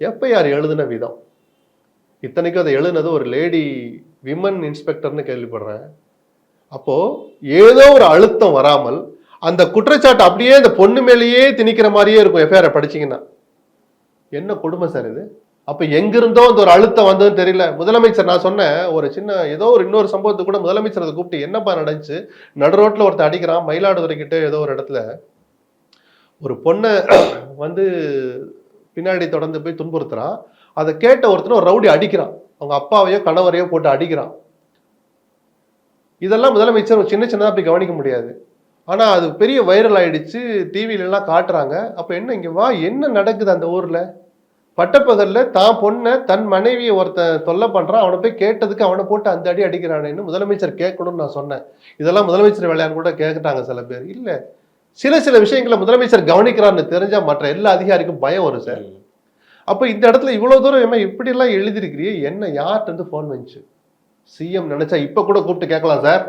FIR எழுதின விதம், இத்தனைக்கும் அதை எழுதினது ஒரு லேடி விமன் இன்ஸ்பெக்டர்னு கேள்விப்படுறேன். அப்போ ஏதோ ஒரு அழுத்தம் வராமல் அந்த குற்றச்சாட்டு அப்படியே அந்த பொண்ணு மேலேயே திணிக்கிற மாதிரியே இருக்கும். எஃப்ஐஆர் படிச்சீங்கன்னா என்ன கொடுமை சார் இது? அப்ப எங்கிருந்தோ அந்த ஒரு அழுத்தம் வந்ததுன்னு தெரியல. முதலமைச்சர் நான் சொன்னேன் ஒரு சின்ன ஏதோ ஒரு இன்னொரு சம்பவத்துக்கு கூட முதலமைச்சர் அதை கூப்பிட்டு என்னப்பா நடந்துச்சு, நடு ரோட்ல ஒருத்தர் அடிக்கிறான், மயிலாடுதுறை கிட்ட ஏதோ ஒரு இடத்துல ஒரு பொண்ணை வந்து பின்னாடி தொடர்ந்து போய் துன்புறுத்துறான். அதை கேட்ட ஒருத்தர் ஒரு ரவுடி அடிக்கிறான், அவங்க அப்பாவையோ கணவரையோ போட்டு அடிக்கிறான். இதெல்லாம் முதலமைச்சர் சின்ன சின்னதா போய் கவனிக்க முடியாது. ஆனா அது பெரிய வைரல் ஆயிடுச்சு, டிவில எல்லாம் காட்டுறாங்க. அப்ப என்ன இங்க வா, என்ன நடக்குது அந்த ஊர்ல? பட்டப்பகல்ல தான் பொண்ணை தன் மனைவியை ஒருத்தன் தொல்லை பண்றான், அவனை போய் கேட்டதுக்கு அவனை போட்டு அந்த அடி அடிக்கிறானேன்னு முதலமைச்சர் கேட்கணும்னு நான் சொன்னேன். இதெல்லாம் முதலமைச்சர் வேலையான்னு கூட கேட்டாங்க சில பேர். இல்ல, சில சில விஷயங்களை முதலமைச்சர் கவனிக்கிறான்னு தெரிஞ்சா மற்ற எல்லா அதிகாரிக்கும் பயம் வரும் சார். அப்ப இந்த இடத்துல இவ்வளவு தூரம் இப்படி எல்லாம் எழுதிருக்கிறியே, என்ன யார்கிட்ட இருந்து போன் வந்துச்சு? சிஎம் நினைச்சா இப்ப கூட கூப்பிட்டு கேட்கலாம் சார்.